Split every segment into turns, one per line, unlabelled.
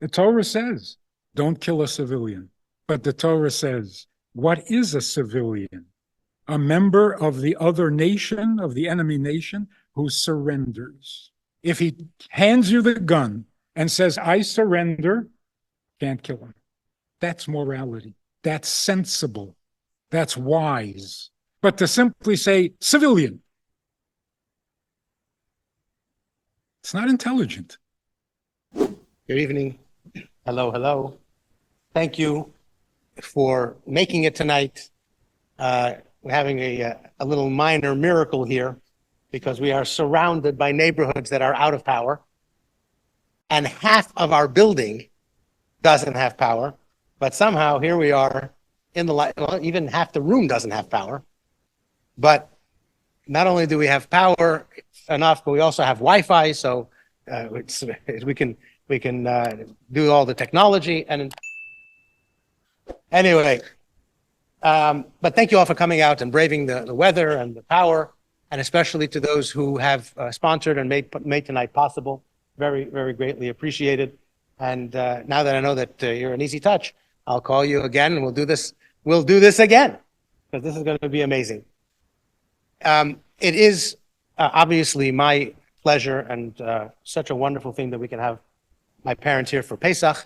The Torah says, don't kill a civilian. But the Torah says, what is a civilian? A member of the other nation, of the enemy nation, who surrenders. If he hands you the gun and says, I surrender, can't kill him. That's morality. That's sensible. That's wise. But to simply say, civilian, it's not intelligent.
Good evening. Hello, hello. Thank you for making it tonight. We're having a little minor miracle here because we are surrounded by neighborhoods that are out of power, and half of our building doesn't have power, but somehow here we are in the light. Well, even half the room doesn't have power. But not only do we have power enough, but we also have Wi-Fi, so we can do all the technology. And anyway, but thank you all for coming out and braving the weather and the power, and especially to those who have sponsored and made tonight possible. Very, very greatly appreciated. And now that I know that you're an easy touch, I'll call you again, and we'll do this. We'll do this again, because this is going to be amazing. It is obviously my pleasure and such a wonderful thing that we can have my parents here for Pesach,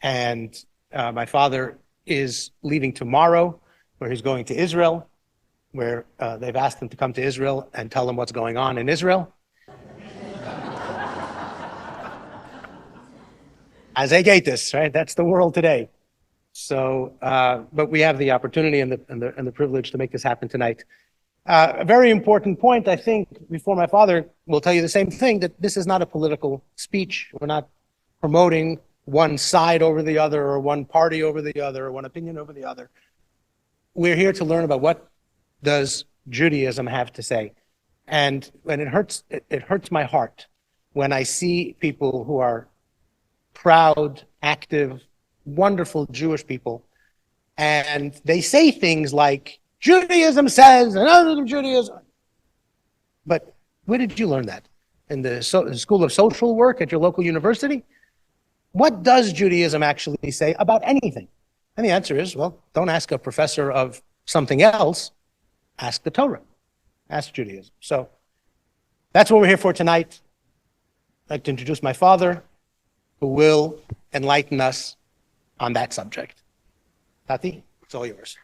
and my father is leaving tomorrow, where he's going to Israel, where they've asked him to come to Israel and tell them what's going on in Israel. As they get this, right? That's the world today. So, but we have the opportunity and the privilege to make this happen tonight. A very important point, I think, before my father will tell you the same thing, that this is not a political speech. We're not promoting one side over the other, or one party over the other, or one opinion over the other. We're here to learn about what does Judaism have to say. And when it hurts my heart when I see people who are proud, active, wonderful Jewish people, and they say things like, Judaism says, and other Judaism. But where did you learn that? In the School of Social Work at your local university? What does Judaism actually say about anything? And the answer is, well, don't ask a professor of something else. Ask the Torah. Ask Judaism. So that's what we're here for tonight. I'd like to introduce my father, who will enlighten us on that subject. Tati, it's all yours.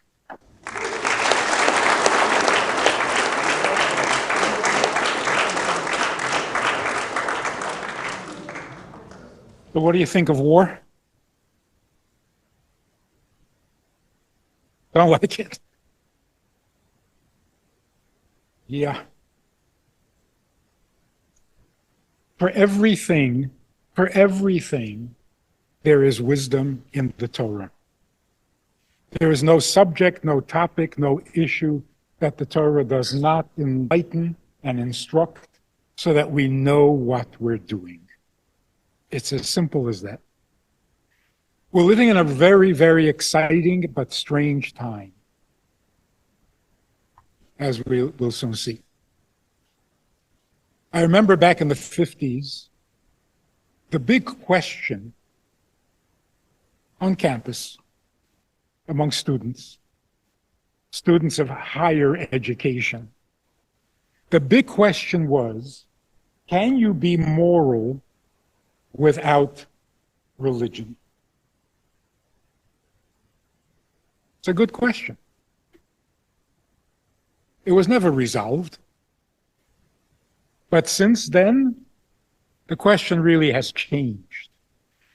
So what do you think of war? Don't like it? Yeah. For everything, there is wisdom in the Torah. There is no subject, no topic, no issue that the Torah does not enlighten and instruct so that we know what we're doing. It's as simple as that. We're living in a very, very exciting but strange time, as we'll soon see. I remember back in the 50s, the big question on campus among students of higher education, the big question was, can you be moral without religion? It's a good question. It was never resolved. But since then, the question really has changed.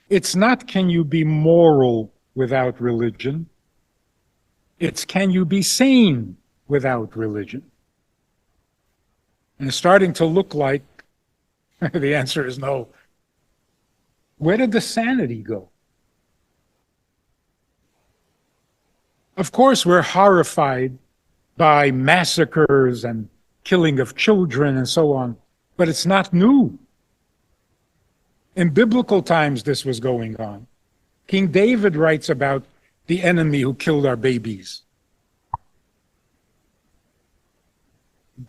It's not, can you be moral without religion? It's, can you be sane without religion? And it's starting to look like the answer is no. Where did the sanity go? Of course, we're horrified by massacres and killing of children and so on, but it's not new. In biblical times, this was going on. King David writes about the enemy who killed our babies.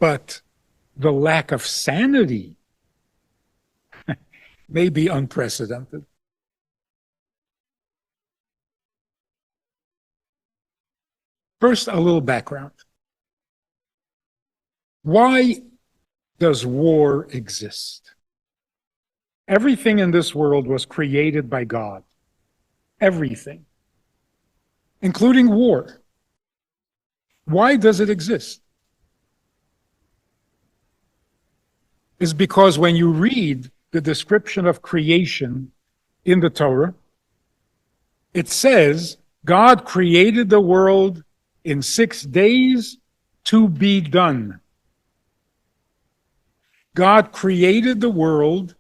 But the lack of sanity may be unprecedented. First, a little background. Why does war exist? Everything in this world was created by God. Everything, including war. Why does it exist? It's because when you read the description of creation in the Torah, it says God created the world in 6 days to be done. God created the world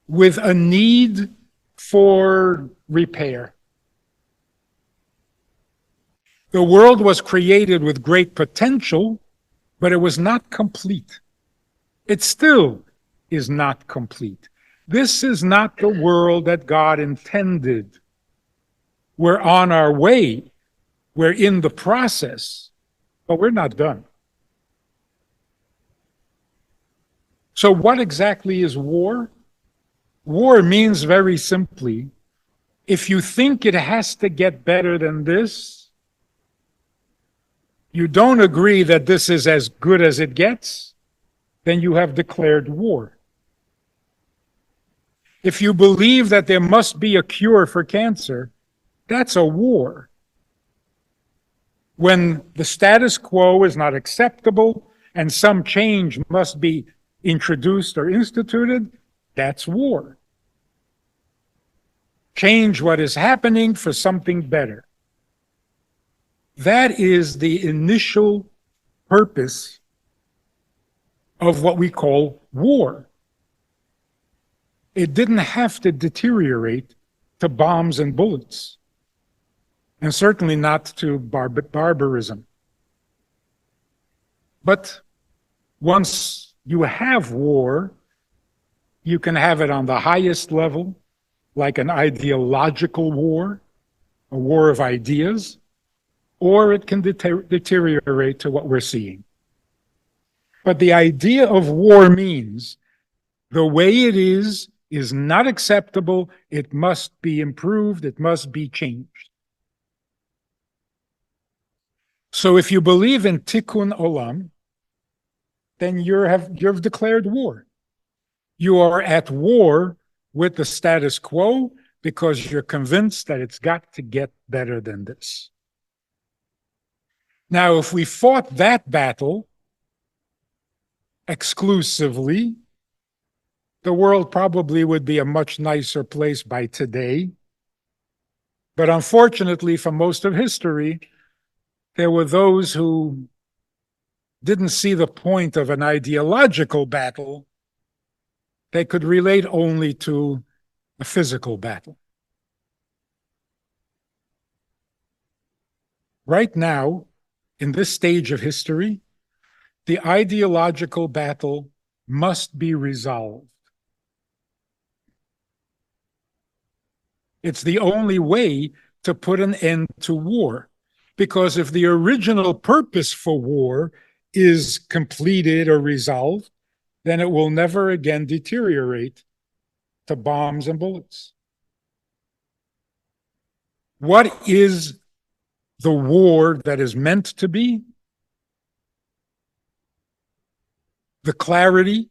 with a need for repair. The world was created with great potential, but it was not complete. It still is not complete. This is not the world that God intended. We're on our way. We're in the process, but we're not done. So what exactly is war? War means very simply, if you think it has to get better than this, you don't agree that this is as good as it gets, then you have declared war. If you believe that there must be a cure for cancer, that's a war. When the status quo is not acceptable and some change must be introduced or instituted, that's war. Change what is happening for something better. That is the initial purpose of what we call war. It didn't have to deteriorate to bombs and bullets, and certainly not to barbarism. But once you have war, you can have it on the highest level, like an ideological war, a war of ideas, or it can deteriorate to what we're seeing. But the idea of war means the way it is not acceptable. It must be improved. It must be changed. So if you believe in tikkun olam, then you've declared war. You are at war with the status quo because you're convinced that it's got to get better than this. Now, if we fought that battle exclusively, the world probably would be a much nicer place by today. But unfortunately, for most of history, there were those who didn't see the point of an ideological battle. They could relate only to a physical battle. Right now, in this stage of history, the ideological battle must be resolved. It's the only way to put an end to war. Because if the original purpose for war is completed or resolved, then it will never again deteriorate to bombs and bullets. What is the war that is meant to be? The clarity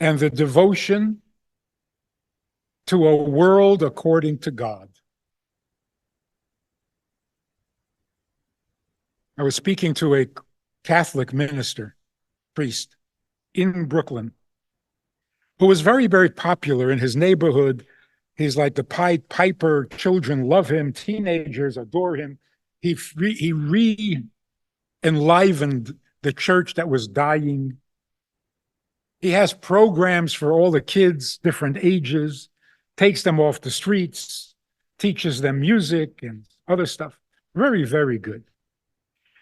and the devotion to a world according to God. I was speaking to a Catholic minister, priest, in Brooklyn, who was very, very popular in his neighborhood. He's like the Pied Piper. Children love him. Teenagers adore him. He re-enlivened the church that was dying. He has programs for all the kids, different ages, takes them off the streets, teaches them music and other stuff. Very, very good.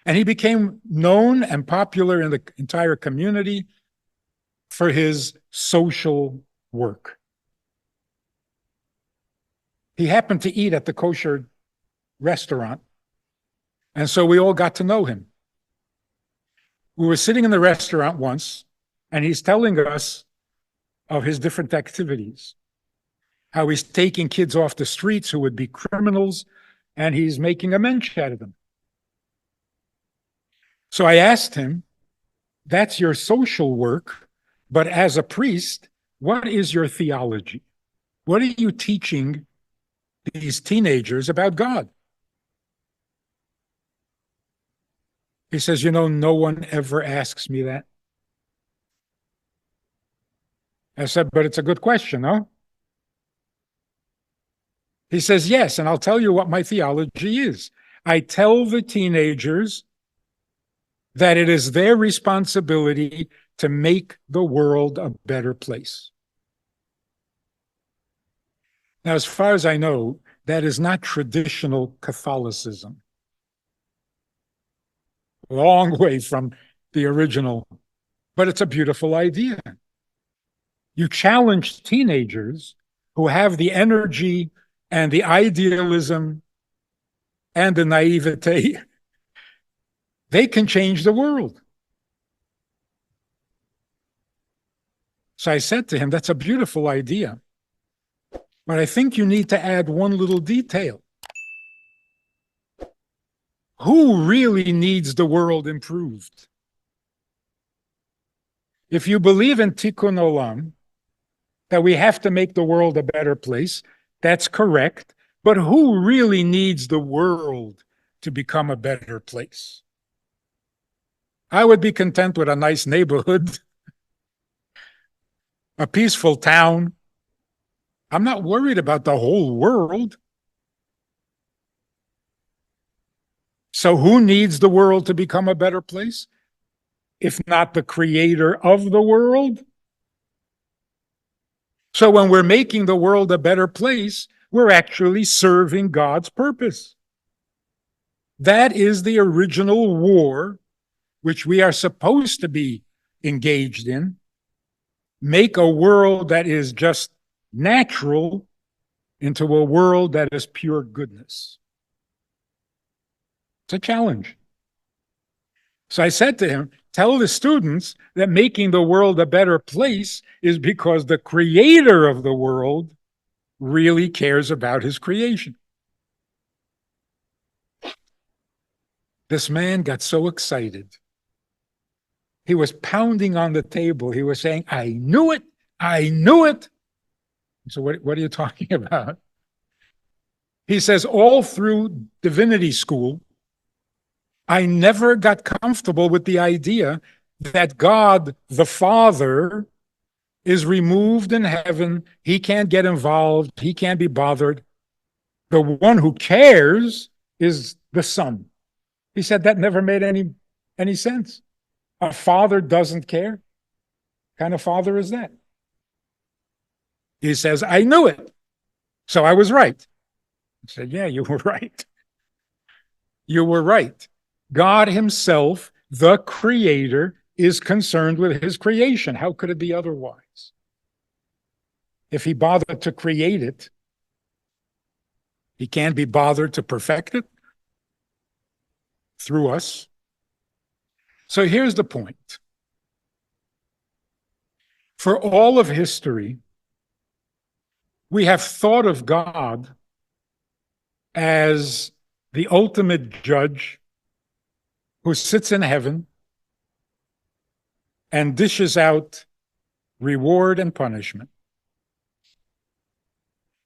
And he became known and popular in the entire community for his social work. He happened to eat at the kosher restaurant, and so we all got to know him. We were sitting in the restaurant once, and he's telling us of his different activities, how he's taking kids off the streets who would be criminals and he's making a mensch out of them. So I asked him, that's your social work, but as a priest, what is your theology? What are you teaching these teenagers about God? He says, no one ever asks me that. I said, but it's a good question, no? He says, yes, and I'll tell you what my theology is. I tell the teenagers that it is their responsibility to make the world a better place. Now, as far as I know, that is not traditional Catholicism. Long way from the original, but it's a beautiful idea. You challenge teenagers who have the energy and the idealism and the naivete. They can change the world. So I said to him, that's a beautiful idea, but I think you need to add one little detail. Who really needs the world improved? If you believe in tikkun olam, that we have to make the world a better place, that's correct. But who really needs the world to become a better place? I would be content with a nice neighborhood, a peaceful town. I'm not worried about the whole world. So who needs the world to become a better place? If not the creator of the world? So when we're making the world a better place, we're actually serving God's purpose. That is the original war which we are supposed to be engaged in. Make a world that is just natural into a world that is pure goodness. It's a challenge. So I said to him, tell the students that making the world a better place is because the creator of the world really cares about his creation. This man got so excited. He was pounding on the table. He was saying, I knew it. I knew it. So what are you talking about? He says, all through divinity school, I never got comfortable with the idea that God, the Father, is removed in heaven. He can't get involved. He can't be bothered. The one who cares is the Son. He said that never made any sense. A father doesn't care. What kind of father is that? He says, I knew it. So I was right. I said, yeah, you were right. You were right. God himself, the creator, is concerned with his creation. How could it be otherwise? If he bothered to create it, he can't be bothered to perfect it through us. So here's the point. For all of history, we have thought of God as the ultimate judge who sits in heaven and dishes out reward and punishment.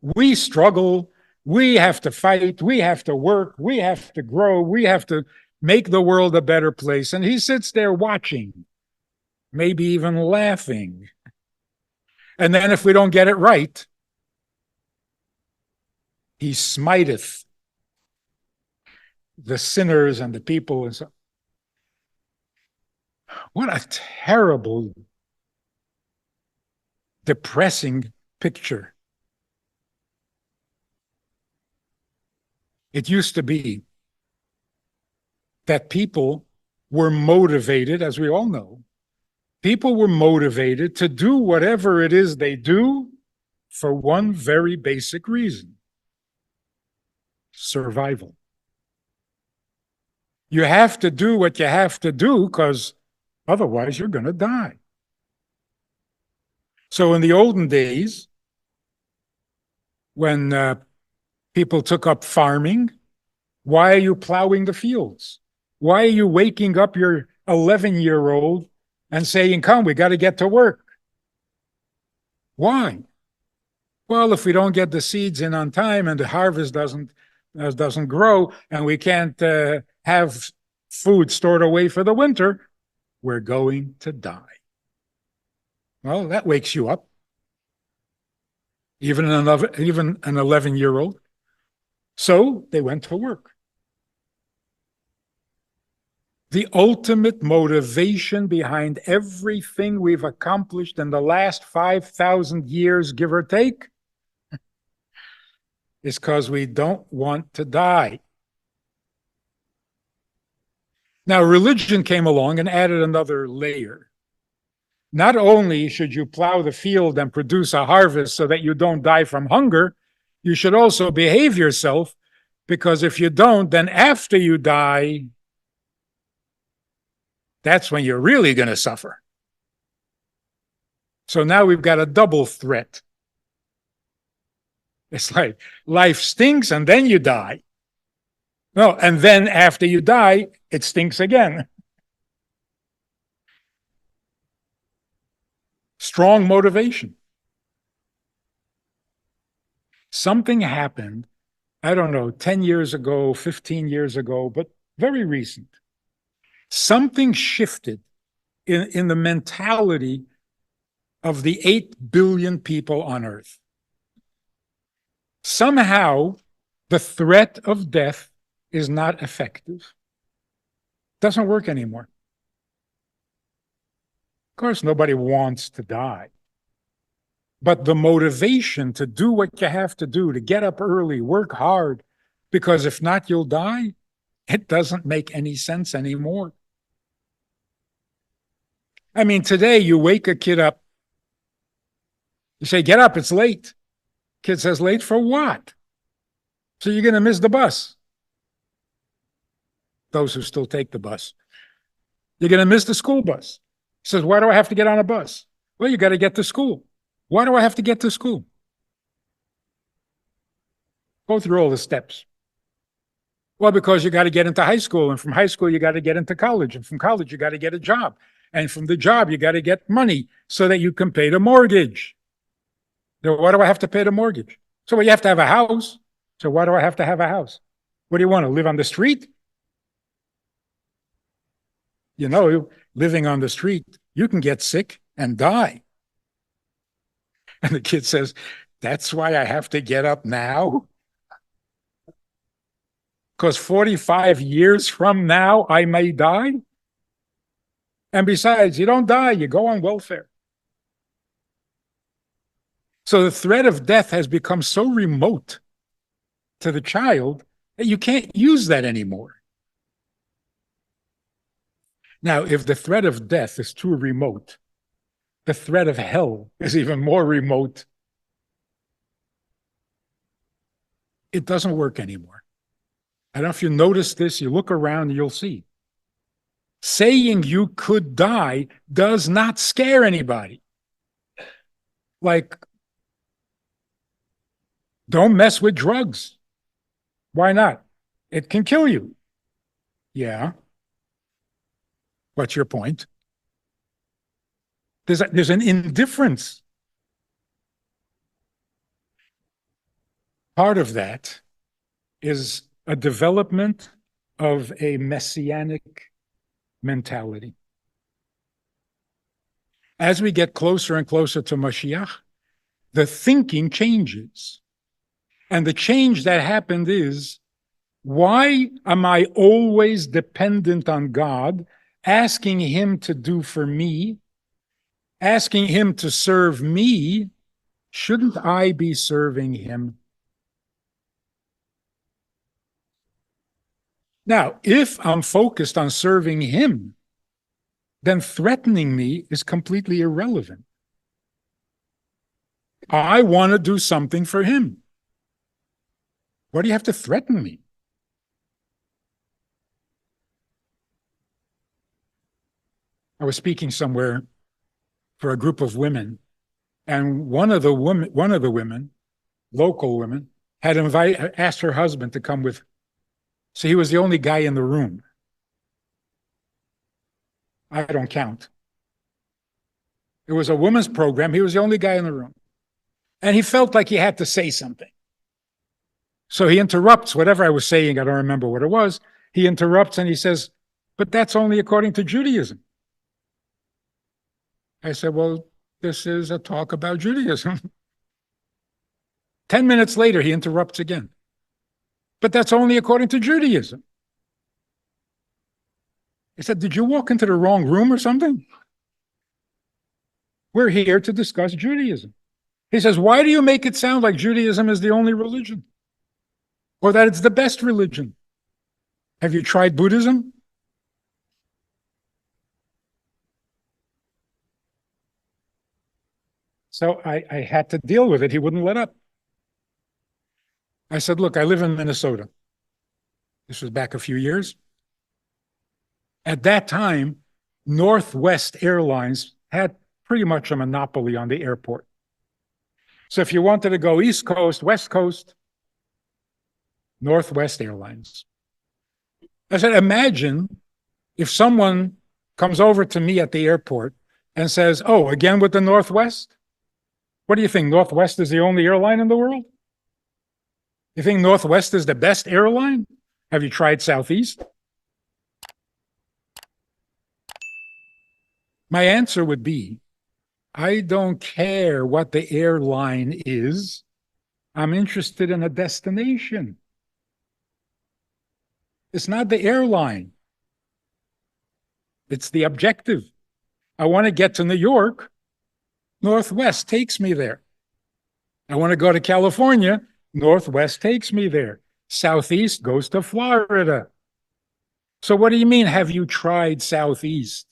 We struggle, we have to fight, we have to work, we have to grow, we have to make the world a better place. And he sits there watching, maybe even laughing. And then if we don't get it right, he smiteth the sinners and the people. And so, what a terrible, depressing picture. It used to be that people were motivated, as we all know, people were motivated to do whatever it is they do for one very basic reason: survival. You have to do what you have to do because otherwise you're going to die. So in the olden days, when people took up farming, Why are you plowing the fields? Why are you waking up your 11-year-old and saying, come, we got to get to work? Why? Well, if we don't get the seeds in on time and the harvest doesn't grow and we can't have food stored away for the winter, we're going to die. Well, that wakes you up. Even an 11-year-old. So they went to work. The ultimate motivation behind everything we've accomplished in the last 5,000 years, give or take, is because we don't want to die. Now, religion came along and added another layer. Not only should you plow the field and produce a harvest so that you don't die from hunger, you should also behave yourself, because if you don't, then after you die, that's when you're really going to suffer. So now we've got a double threat. It's like life stinks and then you die. No, and then after you die, it stinks again. Strong motivation. Something happened, I don't know, 10 years ago, 15 years ago, but very recent. Something shifted in the mentality of the 8 billion people on Earth. Somehow, the threat of death is not effective. Doesn't work anymore. Of course, nobody wants to die. But the motivation to do what you have to do, to get up early, work hard, because if not, you'll die, it doesn't make any sense anymore. I mean, today you wake a kid up, you say, get up, it's late. Kid says, late for what? So you're going to miss the bus. Those who still take the bus. You're going to miss the school bus. He says, why do I have to get on a bus? Well, you got to get to school. Why do I have to get to school? Go through all the steps. Well, because you got to get into high school, and from high school, you got to get into college, and from college, you got to get a job. And from the job, you got to get money so that you can pay the mortgage. So why do I have to pay the mortgage? So well, you have to have a house. So why do I have to have a house? What do you want, to live on the street? You know, living on the street, you can get sick and die. And the kid says, that's why I have to get up now? Because 45 years from now, I may die? And besides, you don't die, you go on welfare. So the threat of death has become so remote to the child that you can't use that anymore. Now, if the threat of death is too remote, the threat of hell is even more remote. It doesn't work anymore. I don't know if you notice this, you look around and you'll see. Saying you could die does not scare anybody. Like, don't mess with drugs. Why not? It can kill you. Yeah. What's your point? There's an indifference. Part of that is a development of a messianic mentality. As we get closer and closer to Mashiach, the thinking changes. And the change that happened is, why am I always dependent on God, asking him to do for me, asking him to serve me? Shouldn't I be serving him? Now, if I'm focused on serving him, then threatening me is completely irrelevant. I want to do something for him. Why do you have to threaten me? I was speaking somewhere for a group of women, and one of the women, local women, had asked her husband to come with. So he was the only guy in the room. I don't count. It was a women's program. He was the only guy in the room. And he felt like he had to say something. So he interrupts whatever I was saying. I don't remember what it was. He interrupts and he says, but that's only according to Judaism. I said, well, this is a talk about Judaism. 10 minutes later, he interrupts again. But that's only according to Judaism. I said, did you walk into the wrong room or something? We're here to discuss Judaism. He says, why do you make it sound like Judaism is the only religion? Or that it's the best religion? Have you tried Buddhism? So I had to deal with it. He wouldn't let up. I said, look, I live in Minnesota. This was back a few years. At that time, Northwest Airlines had pretty much a monopoly on the airport. So if you wanted to go East Coast, West Coast, Northwest Airlines. I said, imagine if someone comes over to me at the airport and says, oh, again with the Northwest? What do you think? Northwest is the only airline in the world? You think Northwest is the best airline? Have you tried Southeast? My answer would be, I don't care what the airline is. I'm interested in a destination. It's not the airline. It's the objective. I want to get to New York. Northwest takes me there. I want to go to California. Northwest takes me there. Southeast goes to Florida. So what do you mean, have you tried Southeast?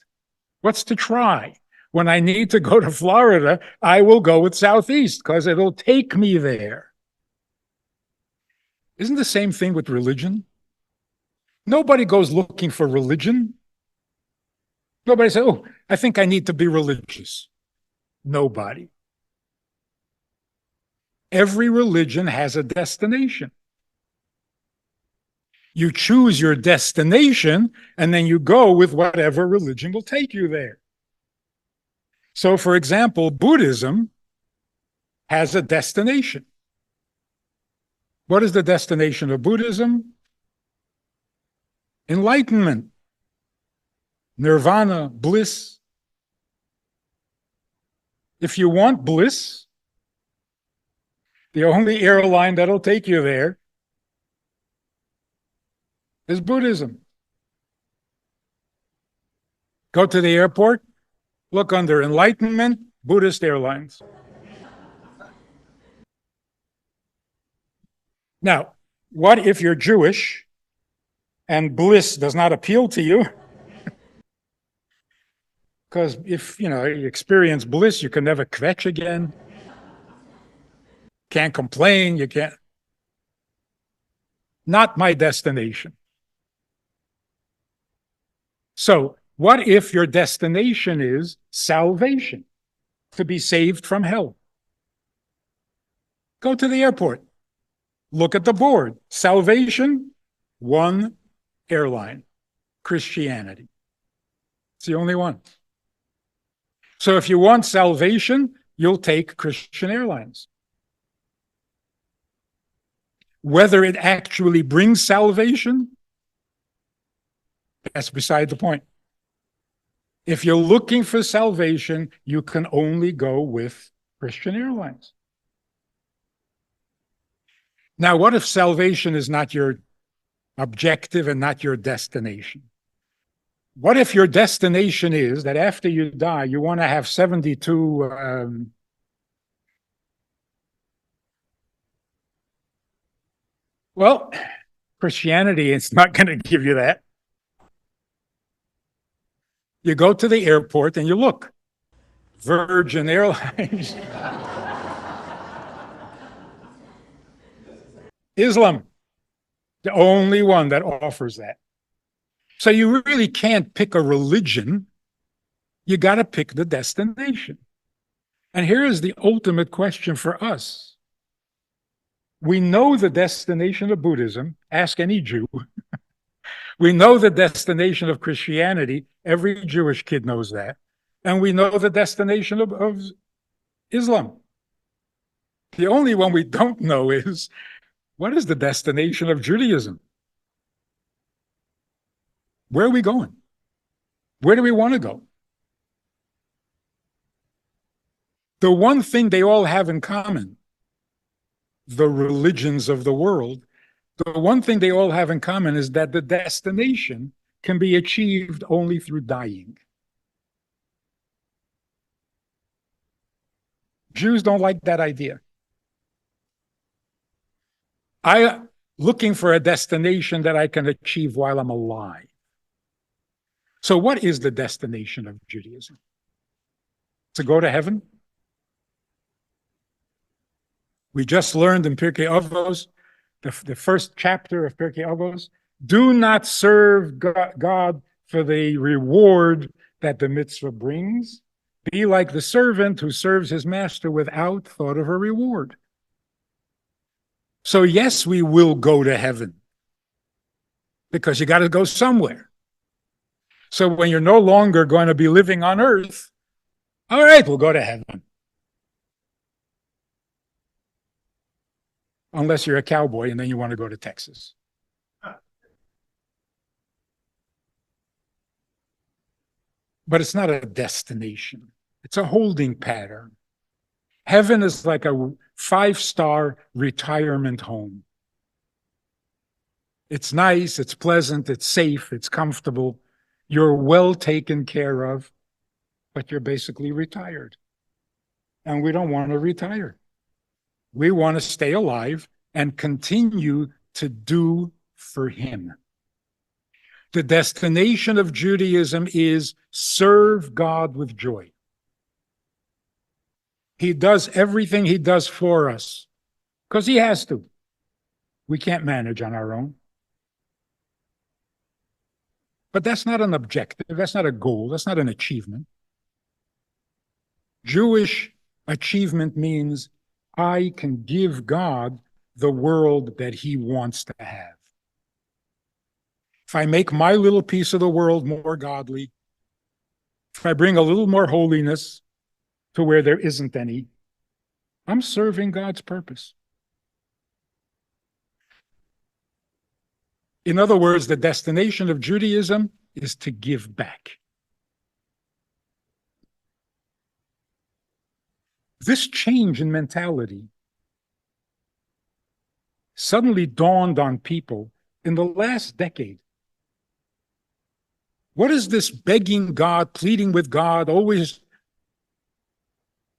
What's to try? When I need to go to Florida, I will go with Southeast because it'll take me there. Isn't the same thing with religion? Nobody goes looking for religion. Nobody says, oh, I think I need to be religious. Nobody. Every religion has a destination. You choose your destination, and then you go with whatever religion will take you there. So, for example, Buddhism has a destination. What is the destination of Buddhism? Enlightenment, nirvana, bliss. If you want bliss, the only airline that'll take you there is Buddhism. Go to the airport, look under Enlightenment, Buddhist Airlines. Now, what if you're Jewish and bliss does not appeal to you? Because if you experience bliss, you can never kvetch again. Can't complain, you can't. Not my destination. So, what if your destination is salvation, to be saved from hell? Go to the airport. Look at the board. Salvation, one airline, Christianity. It's the only one. So if you want salvation, you'll take Christian Airlines. Whether it actually brings salvation, that's beside the point. If you're looking for salvation, you can only go with Christian Airlines. Now, what if salvation is not your objective and not your destination? What if your destination is that after you die, you want to have 72 well, Christianity is not going to give you that. You go to the airport and you look. Virgin Airlines. Islam, the only one that offers that. So you really can't pick a religion. You got to pick the destination. And here is the ultimate question for us. We know the destination of Buddhism. Ask any Jew. We know the destination of Christianity. Every Jewish kid knows that. And we know the destination of Islam. The only one we don't know is, what is the destination of Judaism? Where are we going? Where do we want to go? The one thing they all have in common, the religions of the world, the one thing they all have in common is that the destination can be achieved only through dying. Jews don't like that idea. I'm looking for a destination that I can achieve while I'm alive. So what is the destination of Judaism? To go to heaven? We just learned in Pirkei Avos, the first chapter of Pirkei Avos, do not serve God for the reward that the mitzvah brings. Be like the servant who serves his master without thought of a reward. So yes, we will go to heaven because you got to go somewhere. So when you're no longer going to be living on earth, all right, we'll go to heaven. Unless you're a cowboy and then you want to go to Texas. But it's not a destination. It's a holding pattern. Heaven is like a 5-star retirement home. It's nice, it's pleasant, it's safe, it's comfortable. You're well taken care of, but you're basically retired. And we don't want to retire. We want to stay alive and continue to do for him. The destination of Judaism is serve God with joy. He does everything he does for us because he has to. We can't manage on our own. But that's not an objective. That's not a goal. That's not an achievement. Jewish achievement means I can give God the world that he wants to have. If I make my little piece of the world more godly, if I bring a little more holiness to where there isn't any, I'm serving God's purpose. In other words, the destination of Judaism is to give back. This change in mentality suddenly dawned on people in the last decade. What is this begging God, pleading with God, always?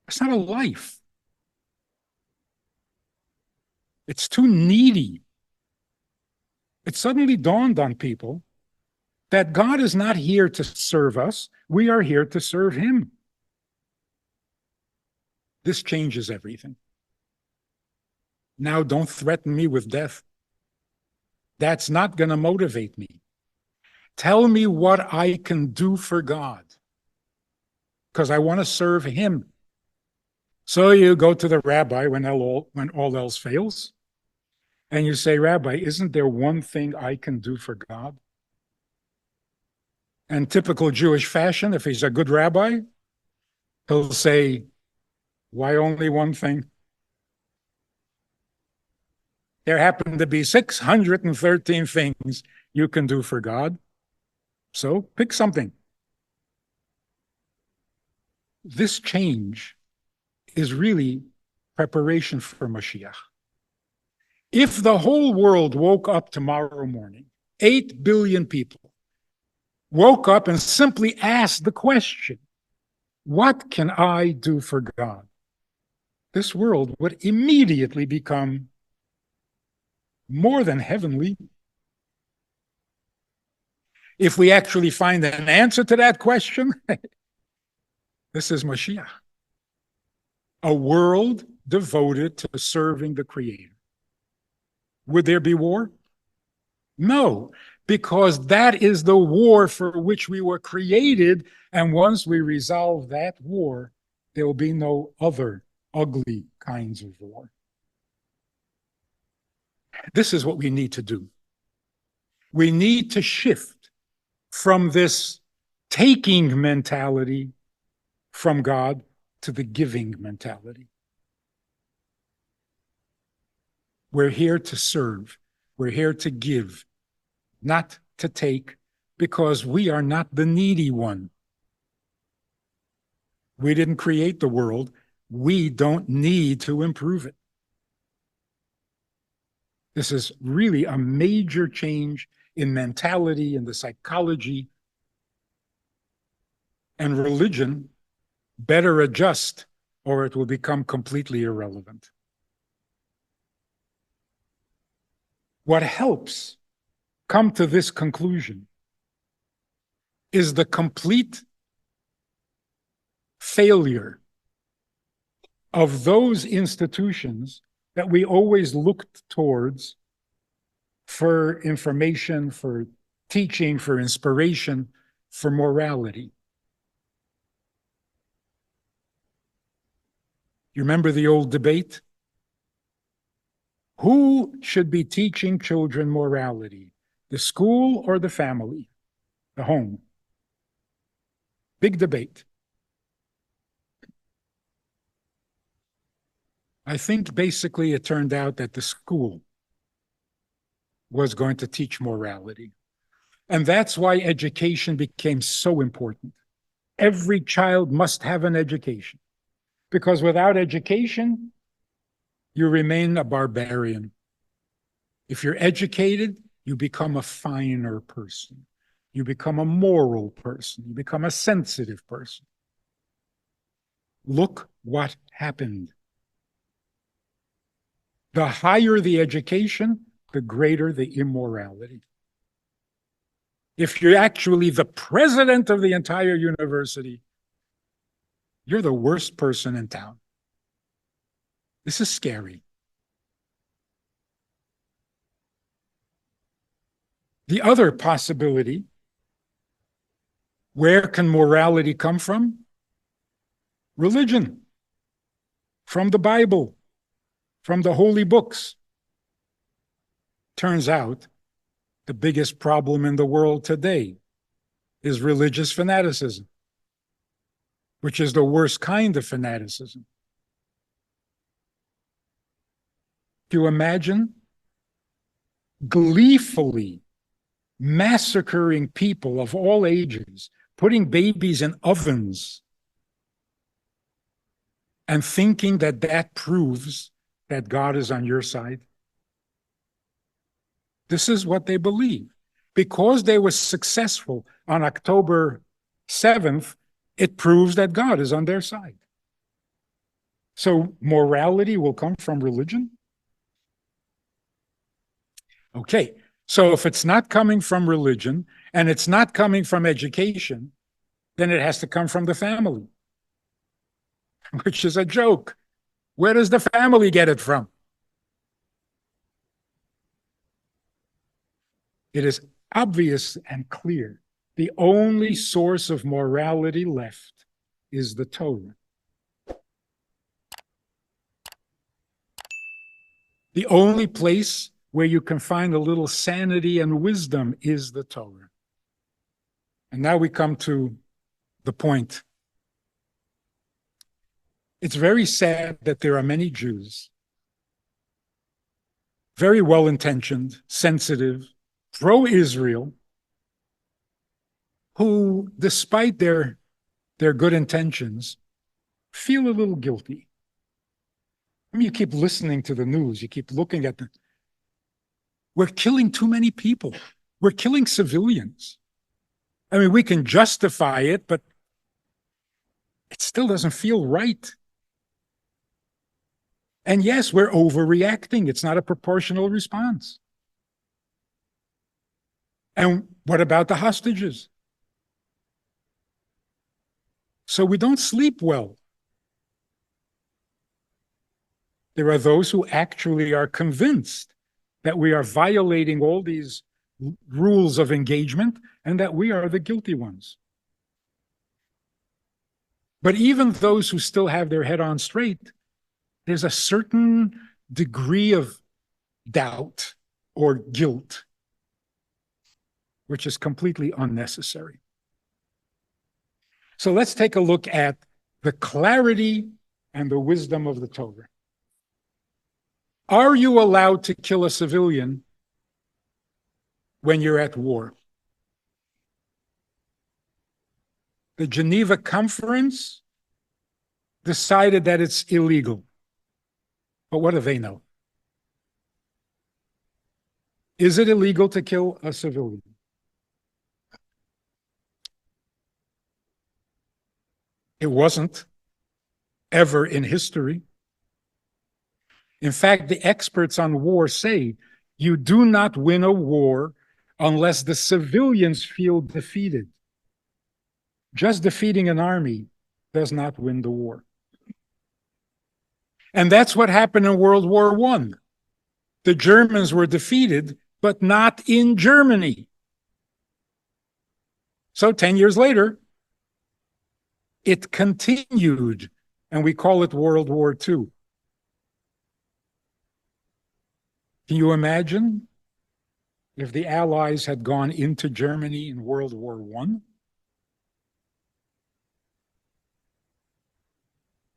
It's not a life. It's too needy. It suddenly dawned on people that God is not here to serve us. We are here to serve him. This changes everything. Now don't threaten me with death. That's not going to motivate me. Tell me what I can do for God because I want to serve him. So you go to the rabbi when all else fails and you say, Rabbi, isn't there one thing I can do for God? And typical Jewish fashion, if he's a good rabbi, he'll say, why only one thing? There happen to be 613 things you can do for God. So pick something. This change is really preparation for Mashiach. If the whole world woke up tomorrow morning, 8 billion people woke up and simply asked the question, what can I do for God? This world would immediately become more than heavenly. If we actually find an answer to that question, this is Mashiach. A world devoted to serving the Creator. Would there be war? No, because that is the war for which we were created. And once we resolve that war, there will be no other ugly kinds of war. This is what we need to do. We need to shift from this taking mentality from God to the giving mentality. We're here to serve. We're here to give, not to take, because we are not the needy one. We didn't create the world. We don't need to improve it. This is really a major change in mentality, in the psychology, and religion better adjust, or it will become completely irrelevant. What helps come to this conclusion is the complete failure of those institutions that we always looked towards for information, for teaching, for inspiration, for morality. You remember the old debate? Who should be teaching children morality? The school or the family? The home? Big debate. I think basically it turned out that the school was going to teach morality. And that's why education became so important. Every child must have an education, because without education, you remain a barbarian. If you're educated, you become a finer person. You become a moral person. You become a sensitive person. Look what happened. The higher the education, the greater the immorality. If you're actually the president of the entire university, you're the worst person in town. This is scary. The other possibility, where can morality come from? Religion, from the Bible, from the holy books. Turns out the biggest problem in the world today is religious fanaticism, which is the worst kind of fanaticism. Do you imagine gleefully massacring people of all ages, putting babies in ovens, and thinking that that proves that God is on your side? This is what they believe. Because they were successful on October 7th, it proves that God is on their side. So morality will come from religion? Okay, so if it's not coming from religion and it's not coming from education, then it has to come from the family, which is a joke. Where does the family get it from? It is obvious and clear. The only source of morality left is the Torah. The only place where you can find a little sanity and wisdom is the Torah. And now we come to the point. It's very sad that there are many Jews, very well-intentioned, sensitive, pro-Israel, who, despite their good intentions, feel a little guilty. I mean, you keep listening to the news, you keep looking at the... We're killing too many people. We're killing civilians. I mean, we can justify it, but it still doesn't feel right. And yes, we're overreacting. It's not a proportional response. And what about the hostages? So we don't sleep well. There are those who actually are convinced that we are violating all these rules of engagement and that we are the guilty ones. But even those who still have their head on straight, there's a certain degree of doubt or guilt. which is completely unnecessary. So let's take a look at the clarity and the wisdom of the Torah. Are you allowed to kill a civilian when you're at war? The Geneva Conference decided that it's illegal. But what do they know? Is it illegal to kill a civilian? It wasn't ever in history. In fact, the experts on war say you do not win a war unless the civilians feel defeated. Just defeating an army does not win the war. And that's what happened in World War I. The Germans were defeated, but not in Germany. So 10 years later, it continued, and we call it World War II. Can you imagine if the Allies had gone into Germany in World War I?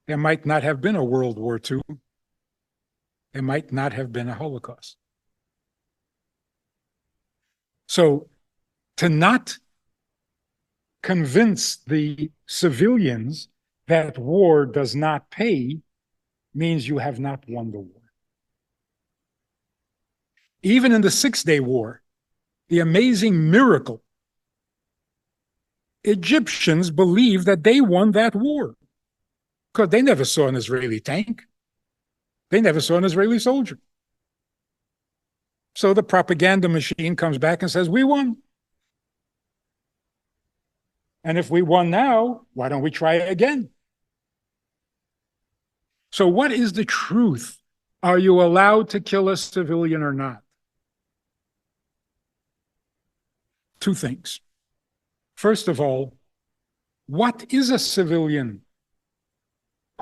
There might not have been a World War II. There might not have been a Holocaust. So to not convince the civilians that war does not pay means you have not won the war. Even in the Six-Day War, the amazing miracle, Egyptians believed that they won that war because they never saw an Israeli tank. They never saw an Israeli soldier. So the propaganda machine comes back and says, we won. And if we won now, why don't we try it again? So what is the truth? Are you allowed to kill a civilian or not? Two things. First of all, what is a civilian?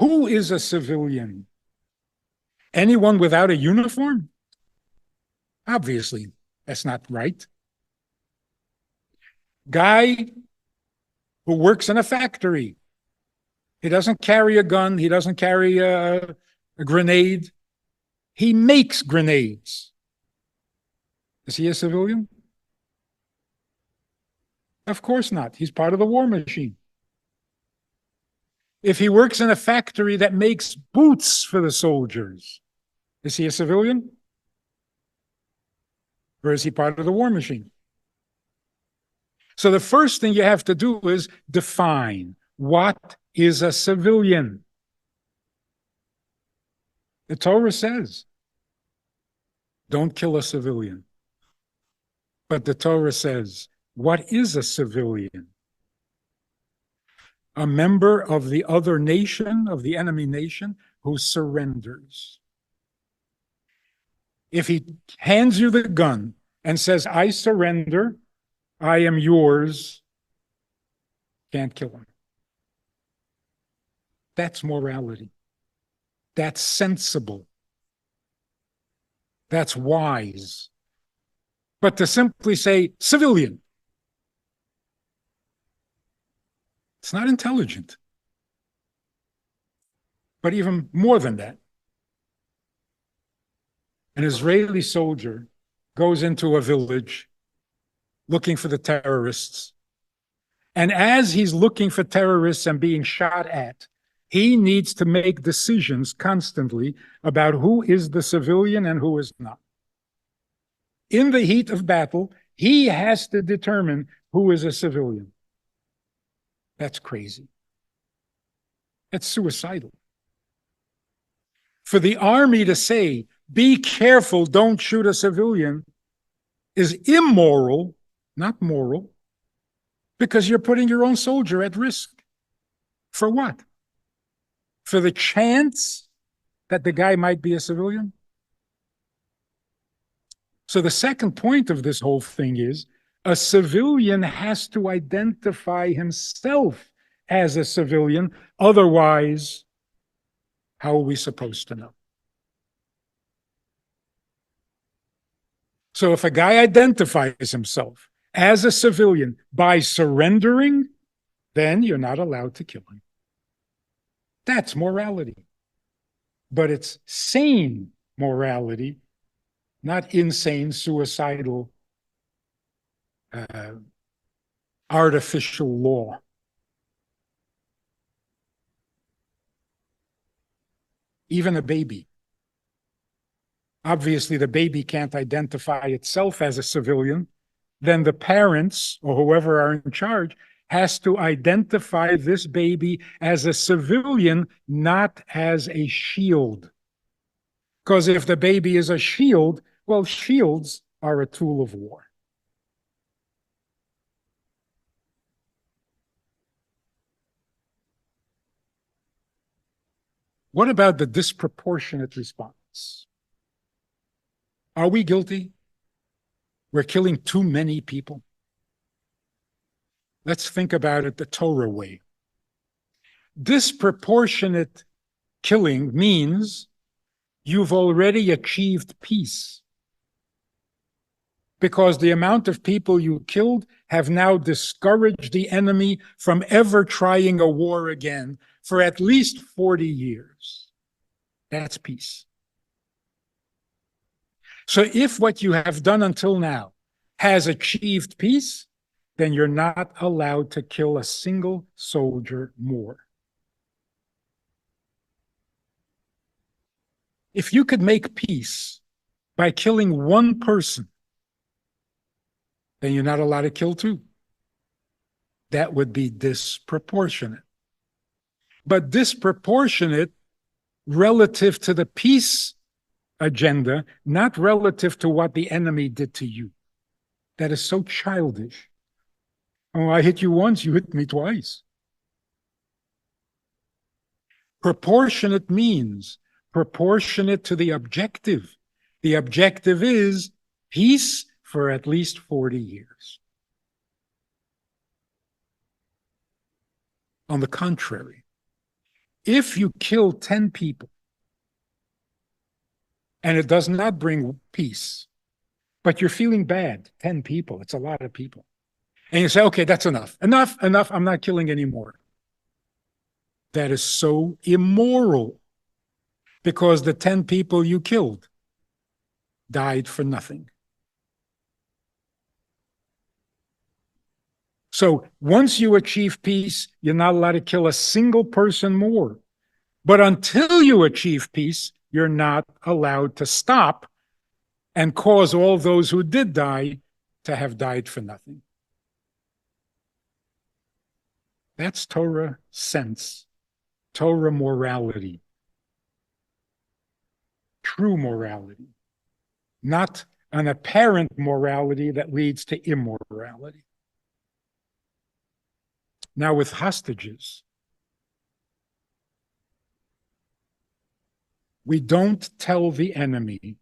Who is a civilian? Anyone without a uniform? Obviously, that's not right. Guy who works in a factory. He doesn't carry a gun. He doesn't carry a grenade. He makes grenades. Is he a civilian? Of course not. He's part of the war machine. If he works in a factory that makes boots for the soldiers, is he a civilian? Or is he part of the war machine? So the first thing you have to do is define what is a civilian. The Torah says, don't kill a civilian. But the Torah says, what is a civilian? A member of the other nation, of the enemy nation, who surrenders. If he hands you the gun and says, I surrender, I am yours, can't kill him. That's morality. That's sensible. That's wise. But to simply say, civilian, it's not intelligent. But even more than that, an Israeli soldier goes into a village looking for the terrorists. And as he's looking for terrorists and being shot at, he needs to make decisions constantly about who is the civilian and who is not. In the heat of battle, he has to determine who is a civilian. That's crazy. That's suicidal. For the army to say, be careful, don't shoot a civilian, is immoral, not moral, because you're putting your own soldier at risk. For what? For the chance that the guy might be a civilian? So the second point of this whole thing is a civilian has to identify himself as a civilian. Otherwise, how are we supposed to know? So if a guy identifies himself as a civilian by surrendering, then you're not allowed to kill him. That's morality. But it's sane morality, not insane, suicidal, artificial law. Even a baby. Obviously, the baby can't identify itself as a civilian. Then the parents or whoever are in charge has to identify this baby as a civilian, not as a shield. Because if the baby is a shield, well, shields are a tool of war. What about the disproportionate response? Are we guilty? We're killing too many people. Let's think about it the Torah way. Disproportionate killing means you've already achieved peace, because the amount of people you killed have now discouraged the enemy from ever trying a war again for at least 40 years. That's peace. So if what you have done until now has achieved peace, then you're not allowed to kill a single soldier more. If you could make peace by killing one person, then you're not allowed to kill two. That would be disproportionate. But disproportionate relative to the peace agenda, not relative to what the enemy did to you. That is so childish. Oh, I hit you once, you hit me twice. Proportionate means proportionate to the objective. The objective is peace for at least 40 years. On the contrary, if you kill 10 people and it does not bring peace, but you're feeling bad, 10 people, it's a lot of people. And you say, okay, that's enough. Enough, I'm not killing anymore. That is so immoral, because the 10 people you killed died for nothing. So once you achieve peace, you're not allowed to kill a single person more. But until you achieve peace, you're not allowed to stop and cause all those who did die to have died for nothing. That's Torah sense, Torah morality, true morality, not an apparent morality that leads to immorality. Now, with hostages, we don't tell the enemy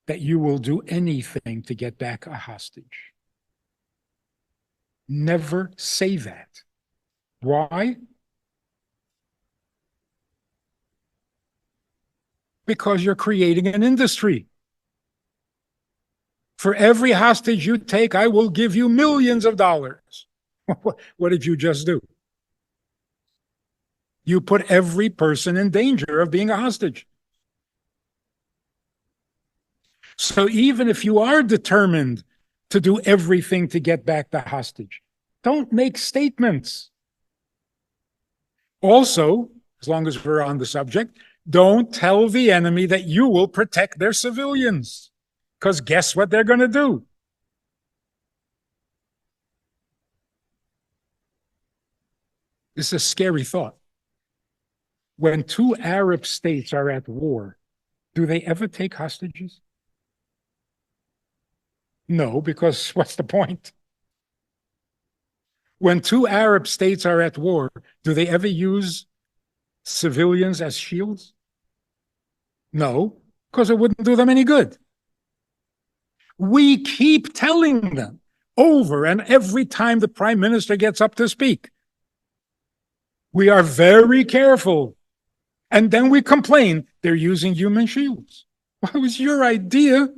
that you will do anything to get back a hostage. Never say that. Why? Because you're creating an industry. For every hostage you take, I will give you millions of dollars. What did you just do? You put every person in danger of being a hostage. So even if you are determined to do everything to get back the hostage, don't make statements. Also, as long as we're on the subject, don't tell the enemy that you will protect their civilians, because guess what they're going to do? This is a scary thought. When two Arab states are at war, do they ever take hostages? No, because what's the point? When two Arab states are at war, do they ever use civilians as shields? No, because it wouldn't do them any good. We keep telling them over and every time the prime minister gets up to speak. We are very careful. And then we complain they're using human shields. What was your idea?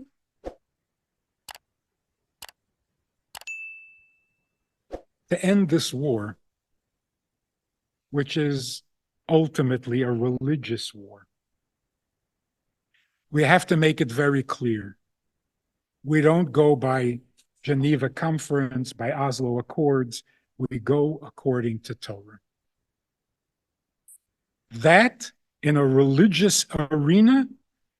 to end this war, which is ultimately a religious war, we have to make it very clear. We don't go by Geneva Conference, by Oslo Accords. We go according to Torah. That, in a religious arena,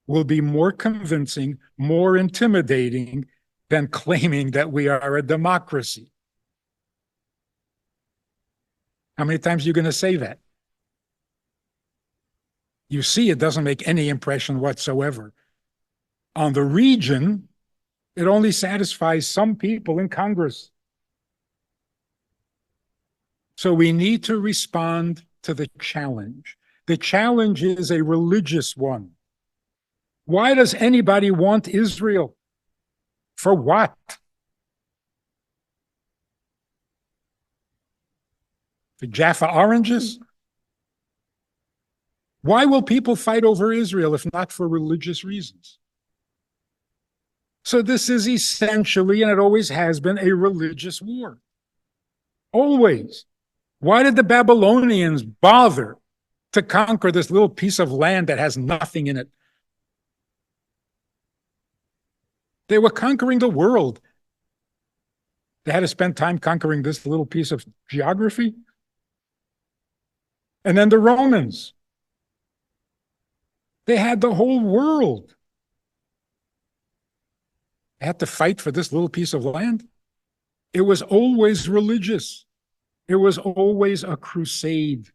will be more convincing, more intimidating than claiming that we are a democracy. How many times are you going to say that? You see, it doesn't make any impression whatsoever. On the region, it only satisfies some people in Congress. So we need to respond to the challenge. The challenge is a religious one. Why does anybody want Israel? For what? For Jaffa oranges? Why will people fight over Israel if not for religious reasons? So this is essentially, and it always has been, a religious war. Always. Why did the Babylonians bother to conquer this little piece of land that has nothing in it? They were conquering the world. They had to spend time conquering this little piece of geography. And then the Romans. They had the whole world. They had to fight for this little piece of land. It was always religious. It was always a crusade.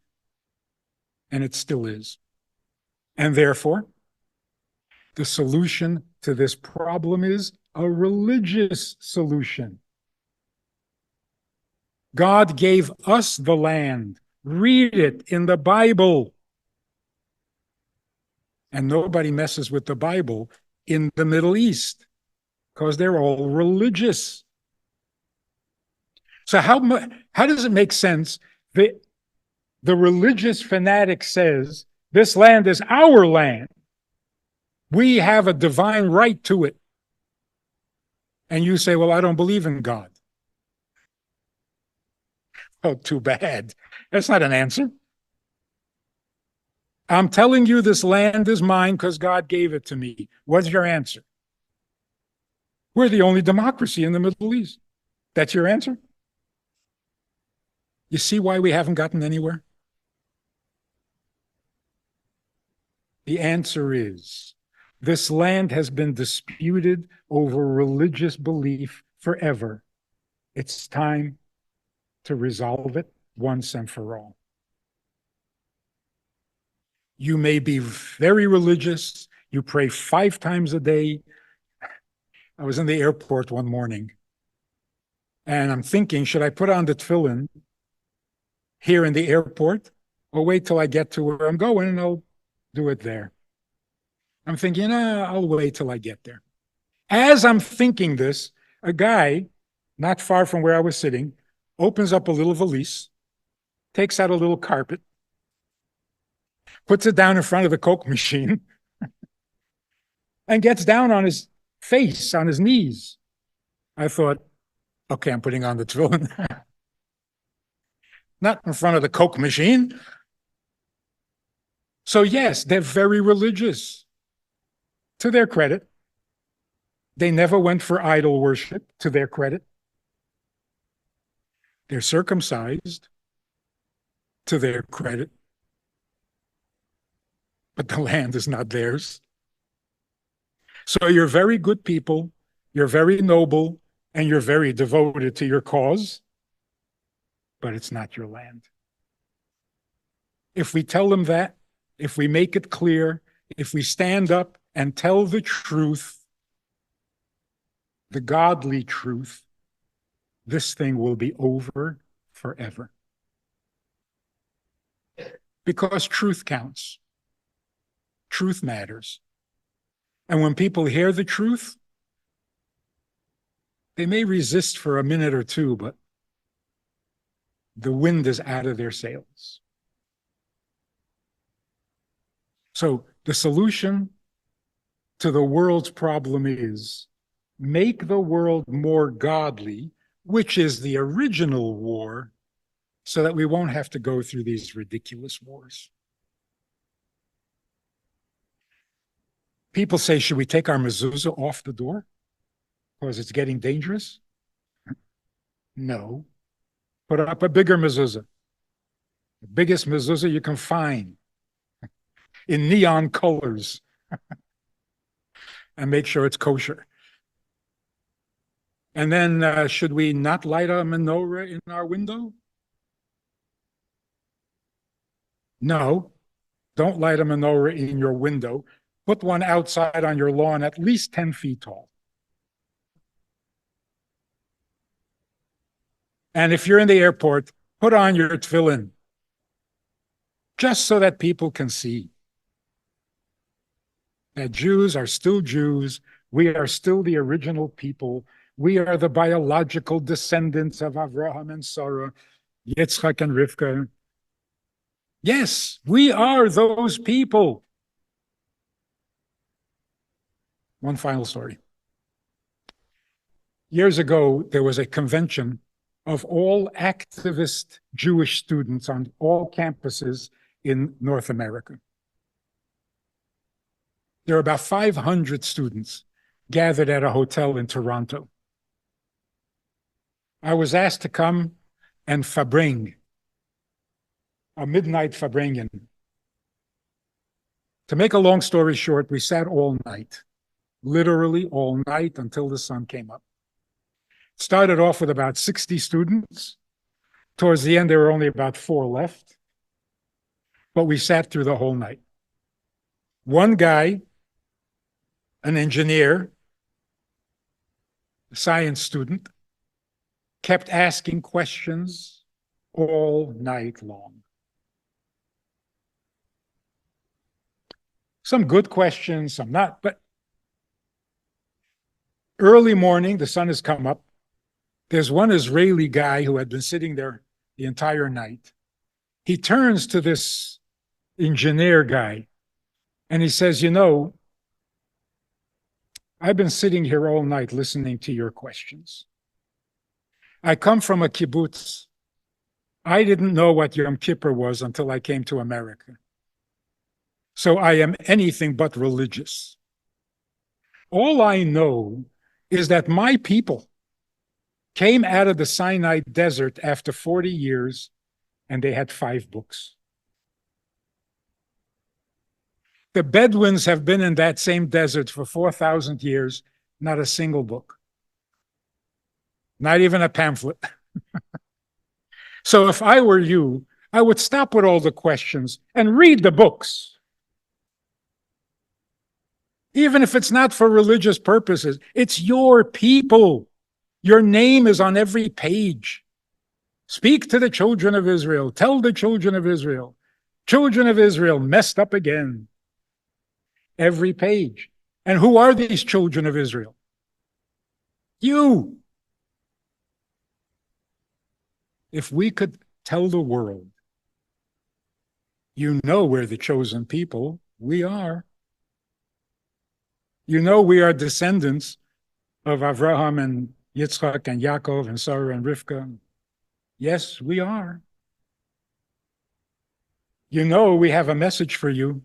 And it still is. And therefore, the solution to this problem is a religious solution. God gave us the land. Read it in the Bible. And nobody messes with the Bible in the Middle East because they're all religious. So how does it make sense that the religious fanatic says, this land is our land. We have a divine right to it. And you say, well, I don't believe in God. Oh, too bad. That's not an answer. I'm telling you this land is mine because God gave it to me. What's your answer? We're the only democracy in the Middle East. That's your answer? You see why we haven't gotten anywhere? The answer is, this land has been disputed over religious belief forever. It's time to resolve it once and for all. You may be very religious. You pray 5 times a day. I was in the airport one morning, and I'm thinking, should I put on the tefillin here in the airport or wait till I get to where I'm going and I'll do it there? I'm thinking, I'll wait till I get there. As I'm thinking this, a guy not far from where I was sitting opens up a little valise, takes out a little carpet, puts it down in front of the Coke machine, and gets down on his face, on his knees. I thought, okay, I'm putting on the tefillin. Not in front of the Coke machine. So yes, they're very religious. To their credit. They never went for idol worship, to their credit. They're circumcised, to their credit. But the land is not theirs. So you're very good people, you're very noble, and you're very devoted to your cause, but it's not your land. If we tell them that, if we make it clear, if we stand up and tell the truth, the godly truth, this thing will be over forever. Because truth counts. Truth matters. And when people hear the truth, they may resist for a minute or two, but the wind is out of their sails. So the solution to the world's problem is make the world more godly which is the original war, so that we won't have to go through these ridiculous wars. People say, should we take our mezuzah off the door because it's getting dangerous? No. Put up a bigger mezuzah, the biggest mezuzah you can find in neon colors, and make sure it's kosher. And then should we not light a menorah in our window? No, don't light a menorah in your window. Put one outside on your lawn at least 10 feet tall. And if you're in the airport, put on your tefillin, just so that people can see that Jews are still Jews. We are still the original people. We are the biological descendants of Avraham and Sarah, Yitzchak and Rivka. Yes, we are those people. One final story. Years ago, there was a convention of all activist Jewish students on all campuses in North America. There are about 500 students gathered at a hotel in Toronto. I was asked to come and fabring, a midnight fabringen. To make a long story short, we sat all night, literally all night until the sun came up. Started off with about 60 students. Towards the end, there were only about 4 left, but we sat through the whole night. One guy, an engineer, a science student, kept asking questions all night long. Some good questions, some not, but early morning, the sun has come up. There's one Israeli guy who had been sitting there the entire night. He turns to this engineer guy and he says, you know, I've been sitting here all night listening to your questions. I come from a kibbutz. I didn't know what Yom Kippur was until I came to America. So I am anything but religious. All I know is that my people came out of the Sinai desert after 40 years, and they had 5 books. The Bedouins have been in that same desert for 4,000 years, not a single book, not even a pamphlet. So if I were you, I would stop with all the questions and read the books. Even if it's not for religious purposes, it's your people. Your name is on every page. Speak to the children of Israel. Tell the children of Israel. Children of Israel messed up again. Every page. And who are these children of Israel? You. If we could tell the world, you know we're the chosen people. We are. You know we are descendants of Avraham and Yitzchak and Yaakov and Sarah and Rivka. Yes, we are. You know we have a message for you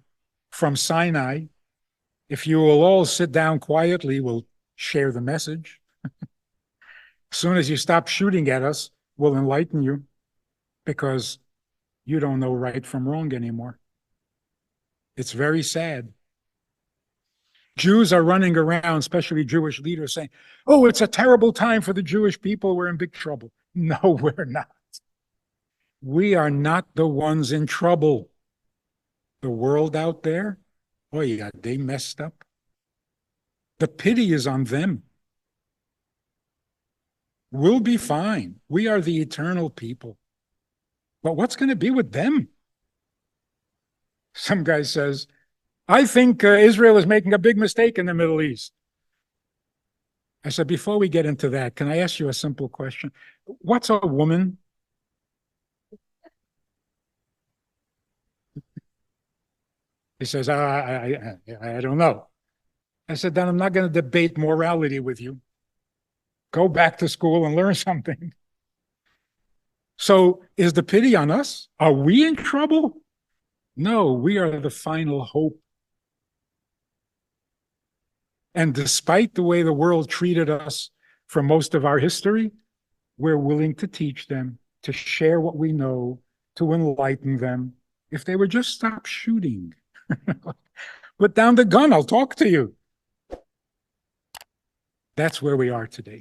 from Sinai. If you will all sit down quietly, we'll share the message. As soon as you stop shooting at us, we'll enlighten you, because you don't know right from wrong anymore. It's very sad. Jews are running around, especially Jewish leaders, saying, oh, it's a terrible time for the Jewish people. We're in big trouble. No, we're not. We are not the ones in trouble. The world out there, oh yeah, they messed up. The pity is on them. We'll be fine. We are the eternal people. But what's going to be with them? Some guy says, I think Israel is making a big mistake in the Middle East. I said, before we get into that, can I ask you a simple question? What's a woman? He says, I don't know. I said, then I'm not going to debate morality with you. Go back to school and learn something. So is the pity on us? Are we in trouble? No, we are the final hope. And despite the way the world treated us for most of our history, we're willing to teach them, to share what we know, to enlighten them. If they would just stop shooting, put down the gun, I'll talk to you. That's where we are today.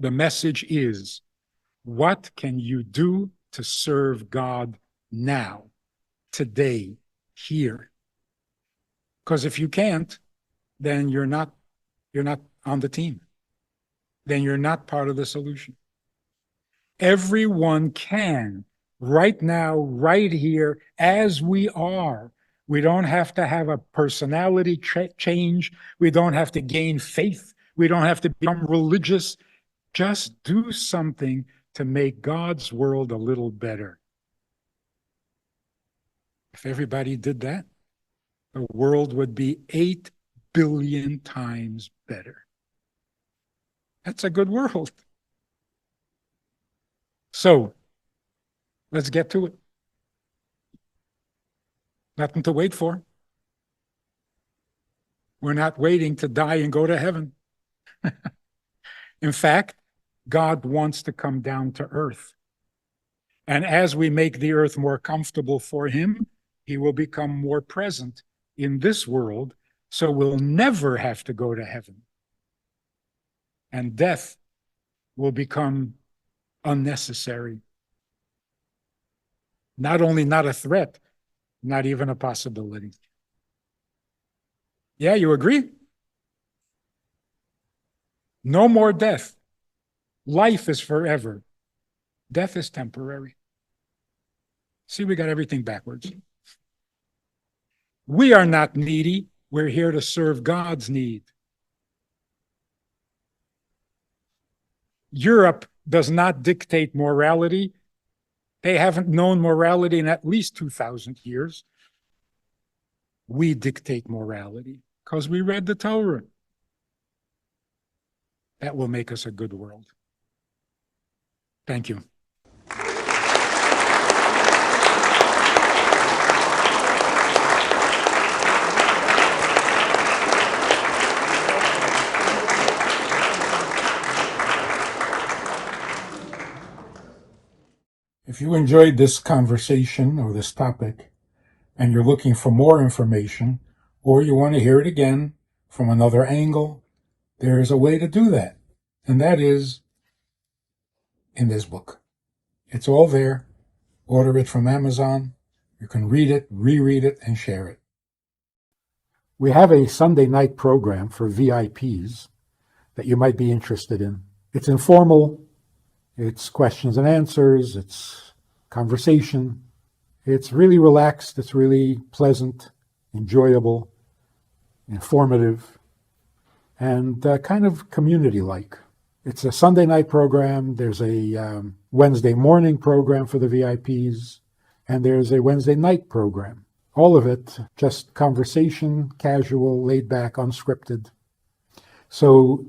The message is, what can you do to serve God now, today, here? Because if you can't, then you're not on the team. Then you're not part of the solution. Everyone can, right now, right here, as we are. We don't have to have a personality change. We don't have to gain faith. We don't have to become religious. Just do something to make God's world a little better. If everybody did that, the world would be 8 billion times better. That's a good world. So, let's get to it. Nothing to wait for. We're not waiting to die and go to heaven. In fact, God wants to come down to earth. And as we make the earth more comfortable for him, he will become more present in this world, so we'll never have to go to heaven. And death will become unnecessary. Not only not a threat, not even a possibility. Yeah, you agree? No more death. Life is forever. Death is temporary. See, we got everything backwards. We are not needy. We're here to serve God's need. Europe does not dictate morality. They haven't known morality in at least 2,000 years. We dictate morality because we read the Torah. That will make us a good world. Thank you. If you enjoyed this conversation or this topic, and you're looking for more information, or you want to hear it again from another angle, there is a way to do that. And that is in this book. It's all there. Order it from Amazon. You can read it, reread it, and share it. We have a Sunday night program for VIPs that you might be interested in. It's informal. It's questions and answers. It's conversation. It's really relaxed. It's really pleasant, enjoyable, informative, and kind of community-like. It's a Sunday night program. There's a Wednesday morning program for the VIPs, and there's a Wednesday night program. All of it just conversation, casual, laid back, unscripted. So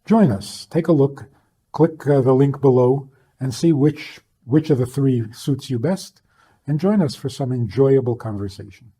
join us. Take a look. Click the link below and see which of the three suits you best, and join us for some enjoyable conversation.